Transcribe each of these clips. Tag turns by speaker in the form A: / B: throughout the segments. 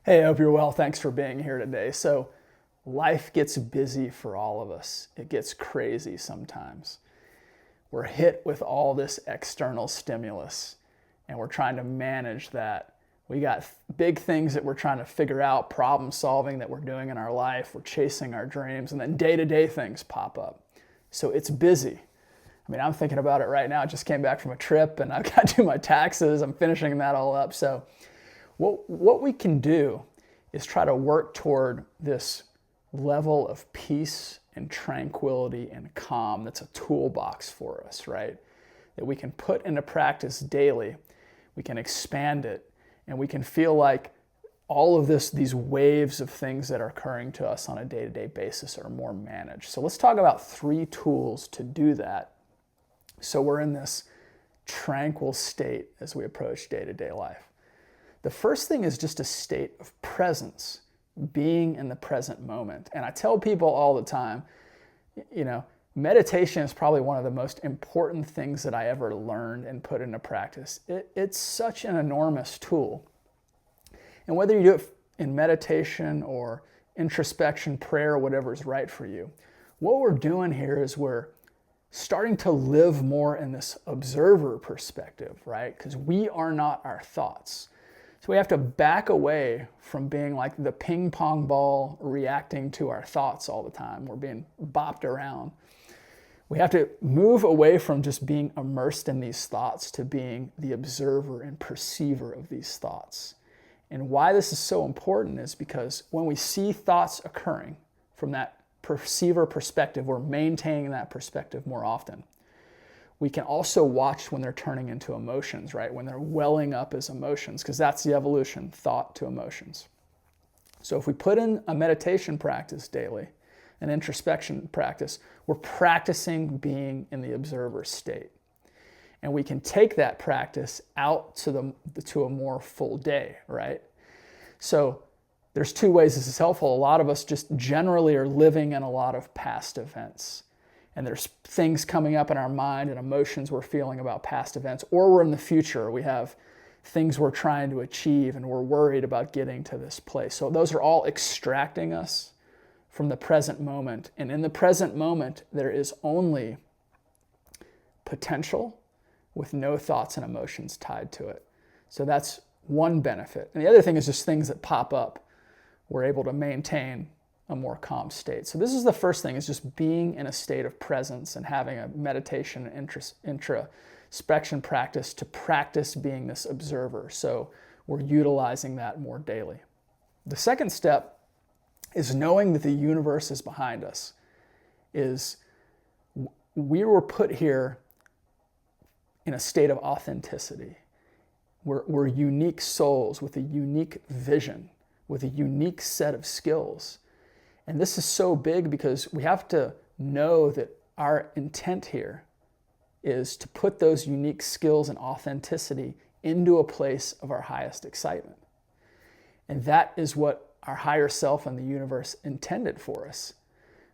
A: Hey, I hope you're well. Thanks for being here today. So, life gets busy for all of us. It gets crazy sometimes. We're hit with all this external stimulus and we're trying to manage that. We got big things that we're trying to figure out, problem solving that we're doing in our life. We're chasing our dreams, and then day to day things pop up. So, it's busy. I mean, I'm thinking about it right now. I just came back from a trip and I've got to do my taxes. I'm finishing that all up. So, what we can do is try to work toward this level of peace and tranquility and calm that's a toolbox for us, right? That we can put into practice daily. We can expand it, and we can feel like all of these waves of things that are occurring to us on a day-to-day basis are more managed. So let's talk about 3 tools to do that so we're in this tranquil state as we approach day-to-day life. The first thing is just a state of presence, being in the present moment. And I tell people all the time, meditation is probably one of the most important things that I ever learned and put into practice. It's such an enormous tool. And whether you do it in meditation or introspection, prayer, whatever is right for you, what we're doing here is we're starting to live more in this observer perspective, right? Because we are not our thoughts. So we have to back away from being like the ping pong ball reacting to our thoughts all the time. We're being bopped around. We have to move away from just being immersed in these thoughts to being the observer and perceiver of these thoughts. And why this is so important is because when we see thoughts occurring from that perceiver perspective, we're maintaining that perspective more often. We can also watch when they're turning into emotions, right? When they're welling up as emotions, because that's the evolution, thought to emotions. So if we put in a meditation practice daily, an introspection practice, we're practicing being in the observer state. And we can take that practice out to a more full day, right? So there's 2 ways this is helpful. A lot of us just generally are living in a lot of past events. And there's things coming up in our mind and emotions we're feeling about past events, or we're in the future. We have things we're trying to achieve and we're worried about getting to this place. So those are all extracting us from the present moment. And in the present moment, there is only potential with no thoughts and emotions tied to it. So that's one benefit. And the other thing is just things that pop up. We're able to maintain a more calm state. So this is the first thing, is just being in a state of presence and having a meditation and introspection practice to practice being this observer. So we're utilizing that more daily. The second step is knowing that the universe is behind us. We were put here in a state of authenticity. We're unique souls with a unique vision, with a unique set of skills. And this is so big because we have to know that our intent here is to put those unique skills and authenticity into a place of our highest excitement. And that is what our higher self and the universe intended for us.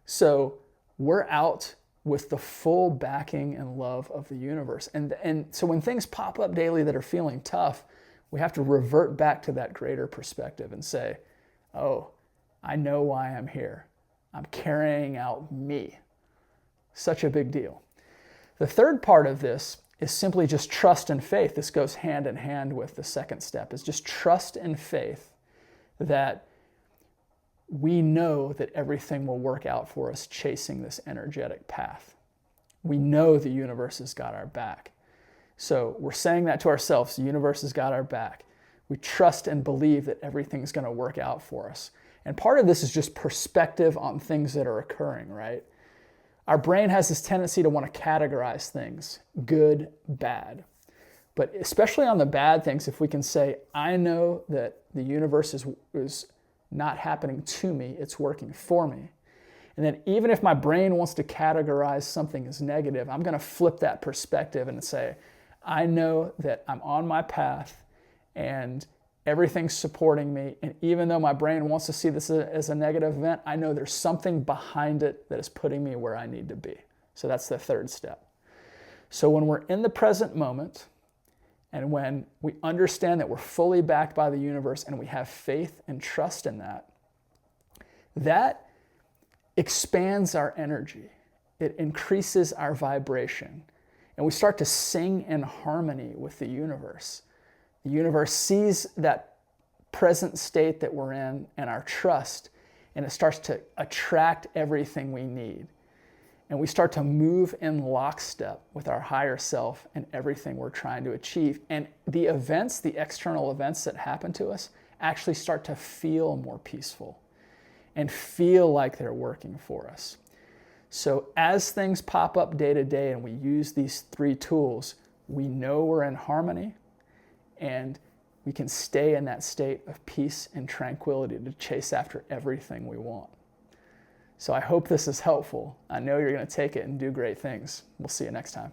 A: So we're out with the full backing and love of the universe. And so when things pop up daily that are feeling tough, we have to revert back to that greater perspective and say, oh, I know why I'm here. I'm carrying out me. Such a big deal. The third part of this is simply just trust and faith. This goes hand in hand with the second step, is just trust and faith that we know that everything will work out for us chasing this energetic path. We know the universe has got our back. So we're saying that to ourselves, the universe has got our back. We trust and believe that everything's going to work out for us. And part of this is just perspective on things that are occurring, right? Our brain has this tendency to want to categorize things, good, bad. But especially on the bad things, if we can say, I know that the universe is not happening to me, it's working for me. And then even if my brain wants to categorize something as negative, I'm going to flip that perspective and say, I know that I'm on my path and everything's supporting me. And even though my brain wants to see this as a negative event, I know there's something behind it that is putting me where I need to be. So that's the third step. So when we're in the present moment And when we understand that we're fully backed by the universe and we have faith and trust in that, that expands our energy. It increases our vibration. And we start to sing in harmony with the universe. The universe sees that present state that we're in and our trust, and it starts to attract everything we need. And we start to move in lockstep with our higher self and everything we're trying to achieve. And the events, the external events that happen to us, actually start to feel more peaceful and feel like they're working for us. So as things pop up day to day and we use these 3 tools, we know we're in harmony and we can stay in that state of peace and tranquility to chase after everything we want. So I hope this is helpful. I know you're going to take it and do great things. We'll see you next time.